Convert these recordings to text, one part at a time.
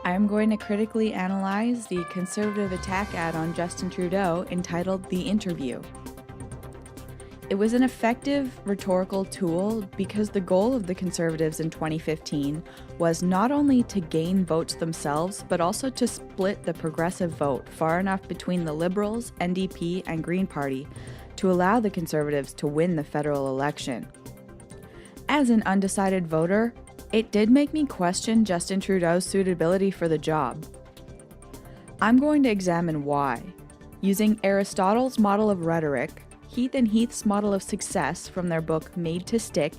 I am going to critically analyze the Conservative attack ad on Justin Trudeau entitled The Interview. It was an effective rhetorical tool because the goal of the Conservatives in 2015 was not only to gain votes themselves, but also to split the progressive vote far enough between the Liberals, NDP, and Green Party to allow the Conservatives to win the federal election. As an undecided voter, it did make me question Justin Trudeau's suitability for the job. I'm going to examine why, using Aristotle's model of rhetoric, Heath and Heath's model of success from their book Made to Stick,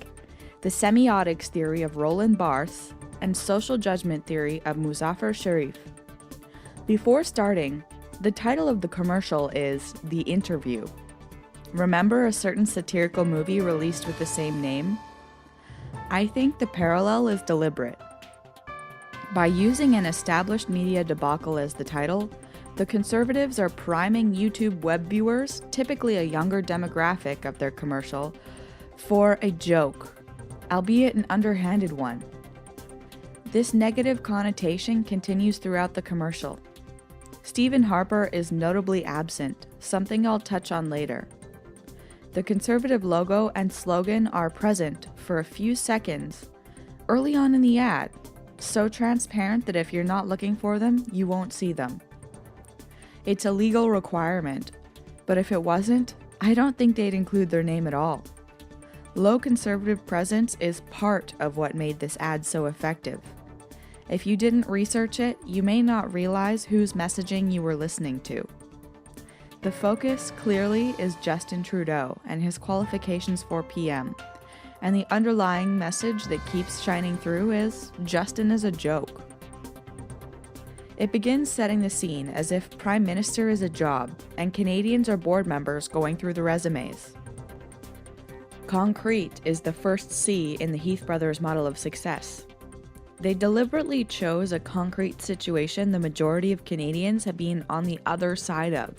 the semiotics theory of Roland Barthes, and social judgment theory of Muzaffar Sharif. Before starting, the title of the commercial is The Interview. Remember a certain satirical movie released with the same name? I think the parallel is deliberate. By using an established media debacle as the title, the Conservatives are priming YouTube web viewers, typically a younger demographic of their commercial, for a joke, albeit an underhanded one. This negative connotation continues throughout the commercial. Stephen Harper is notably absent, something I'll touch on later. The Conservative logo and slogan are present for a few seconds early on in the ad, so transparent that if you're not looking for them, you won't see them. It's a legal requirement, but if it wasn't, I don't think they'd include their name at all. Low Conservative presence is part of what made this ad so effective. If you didn't research it, you may not realize whose messaging you were listening to. The focus clearly is Justin Trudeau and his qualifications for PM, and the underlying message that keeps shining through is Justin is a joke. It begins setting the scene as if Prime Minister is a job and Canadians are board members going through the resumes. Concrete is the first C in the Heath brothers' model of success. They deliberately chose a concrete situation the majority of Canadians have been on the other side of.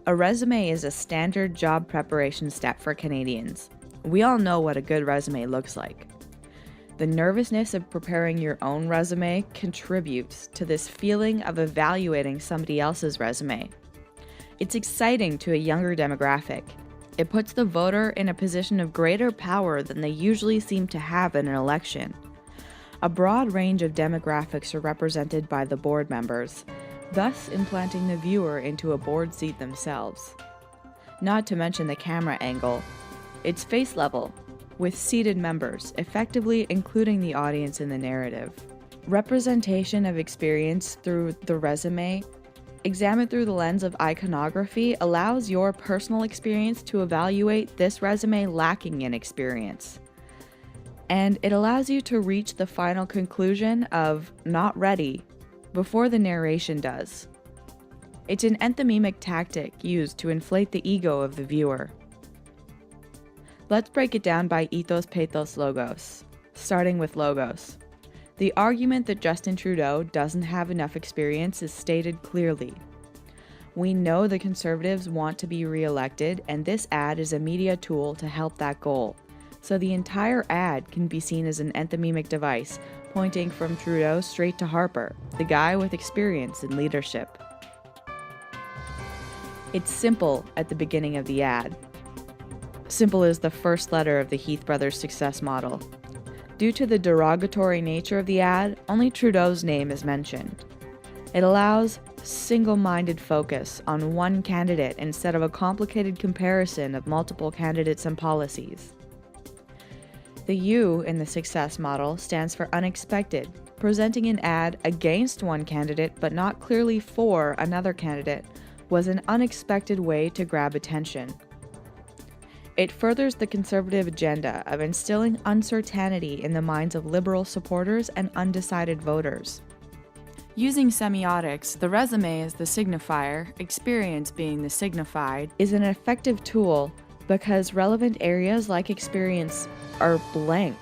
A resume is a standard job preparation step for Canadians. We all know what a good resume looks like. The nervousness of preparing your own resume contributes to this feeling of evaluating somebody else's resume. It's exciting to a younger demographic. It puts the voter in a position of greater power than they usually seem to have in an election. A broad range of demographics are represented by the board members, thus implanting the viewer into a board seat themselves. Not to mention the camera angle. It's face level, with seated members, effectively including the audience in the narrative. Representation of experience through the resume, examined through the lens of iconography, allows your personal experience to evaluate this resume lacking in experience. And it allows you to reach the final conclusion of not ready before the narration does. It's an enthymemic tactic used to inflate the ego of the viewer. Let's break it down by ethos, pathos, logos, starting with logos. The argument that Justin Trudeau doesn't have enough experience is stated clearly. We know the Conservatives want to be re-elected, and this ad is a media tool to help that goal. So the entire ad can be seen as an enthymemic device, pointing from Trudeau straight to Harper, the guy with experience in leadership. It's simple at the beginning of the ad. Simple is the first letter of the Heath brothers' success model. Due to the derogatory nature of the ad, only Trudeau's name is mentioned. It allows single-minded focus on one candidate instead of a complicated comparison of multiple candidates and policies. The U in the success model stands for unexpected, presenting an ad against one candidate but not clearly for another candidate was an unexpected way to grab attention. It furthers the Conservative agenda of instilling uncertainty in the minds of Liberal supporters and undecided voters. Using semiotics, the resume as the signifier, experience being the signified, is an effective tool because relevant areas like experience are blank.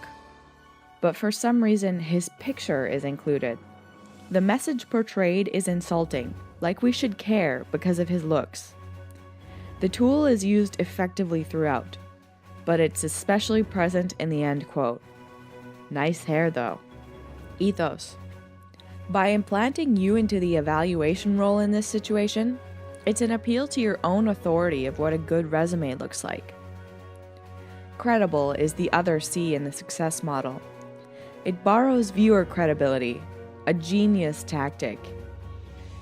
But for some reason, his picture is included. The message portrayed is insulting, like we should care because of his looks. The tool is used effectively throughout, but it's especially present in the end quote. Nice hair though. Ethos. By implanting you into the evaluation role in this situation, it's an appeal to your own authority of what a good resume looks like. Credible is the other C in the success model. It borrows viewer credibility, a genius tactic.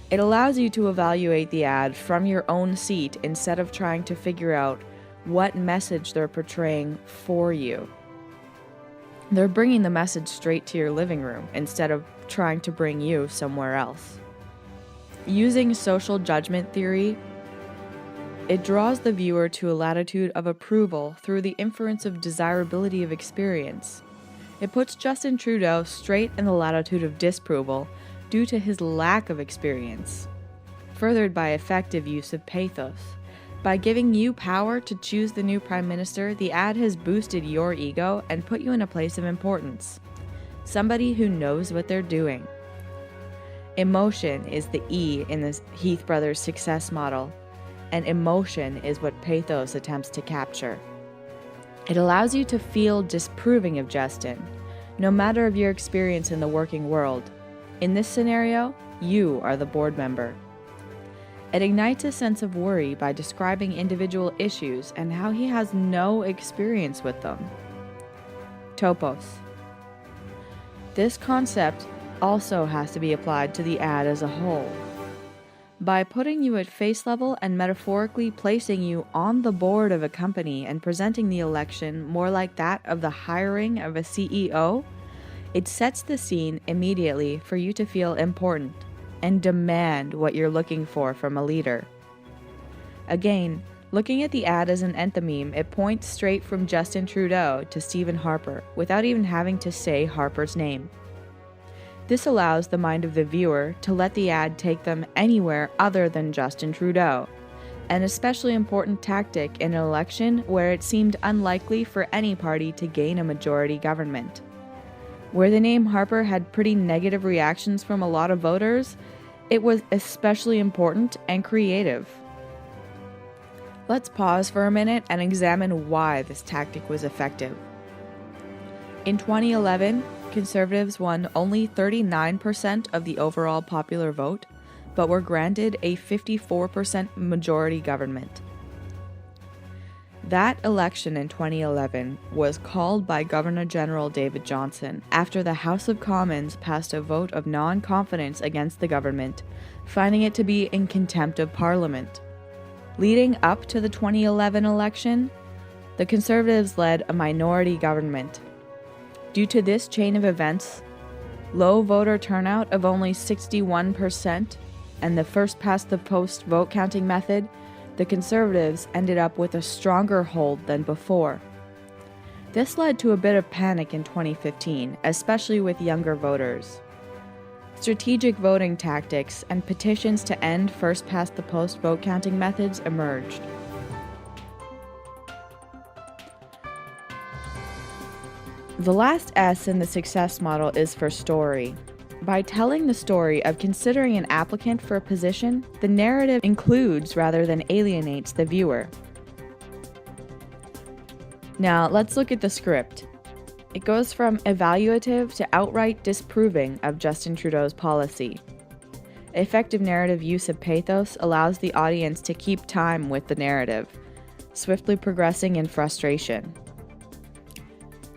It allows you to evaluate the ad from your own seat instead of trying to figure out what message they're portraying for you. They're bringing the message straight to your living room instead of trying to bring you somewhere else. Using social judgment theory, it draws the viewer to a latitude of approval through the inference of desirability of experience. It puts Justin Trudeau straight in the latitude of disapproval due to his lack of experience, furthered by effective use of pathos. By giving you power to choose the new Prime Minister, the ad has boosted your ego and put you in a place of importance. Somebody who knows what they're doing. Emotion is the E in the Heath Brothers success model, and emotion is what pathos attempts to capture. It allows you to feel disapproving of Justin, no matter of your experience in the working world. In this scenario, you are the board member. It ignites a sense of worry by describing individual issues and how he has no experience with them. Topos. This concept also has to be applied to the ad as a whole. By putting you at face level and metaphorically placing you on the board of a company and presenting the election more like that of the hiring of a CEO, it sets the scene immediately for you to feel important and demand what you're looking for from a leader. Again, looking at the ad as an enthymeme, it points straight from Justin Trudeau to Stephen Harper without even having to say Harper's name. This allows the mind of the viewer to let the ad take them anywhere other than Justin Trudeau, an especially important tactic in an election where it seemed unlikely for any party to gain a majority government. Where the name Harper had pretty negative reactions from a lot of voters, it was especially important and creative. Let's pause for a minute and examine why this tactic was effective. In 2011, Conservatives won only 39% of the overall popular vote, but were granted a 54% majority government. That election in 2011 was called by Governor-General David Johnston after the House of Commons passed a vote of non-confidence against the government, finding it to be in contempt of Parliament. Leading up to the 2011 election, the Conservatives led a minority government. Due to this chain of events, low voter turnout of only 61%, and the first-past-the-post vote counting method, the Conservatives ended up with a stronger hold than before. This led to a bit of panic in 2015, especially with younger voters. Strategic voting tactics and petitions to end first-past-the-post vote counting methods emerged. The last S in the success model is for story. By telling the story of considering an applicant for a position, the narrative includes rather than alienates the viewer. Now, let's look at the script. It goes from evaluative to outright disapproving of Justin Trudeau's policy. Effective narrative use of pathos allows the audience to keep time with the narrative, swiftly progressing in frustration.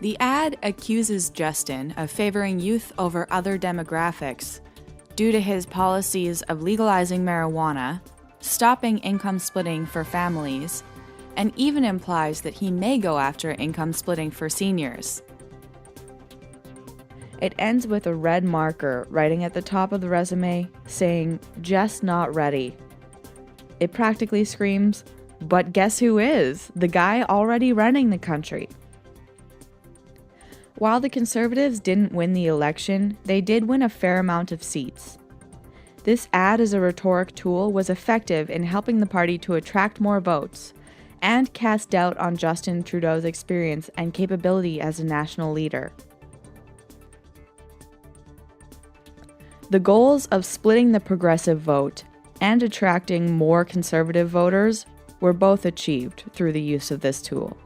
The ad accuses Justin of favoring youth over other demographics due to his policies of legalizing marijuana, stopping income splitting for families, and even implies that he may go after income splitting for seniors. It ends with a red marker writing at the top of the resume saying, "Just not ready." It practically screams, "But guess who is? The guy already running the country." While the Conservatives didn't win the election, they did win a fair amount of seats. This ad as a rhetoric tool was effective in helping the party to attract more votes and cast doubt on Justin Trudeau's experience and capability as a national leader. The goals of splitting the progressive vote and attracting more conservative voters were both achieved through the use of this tool.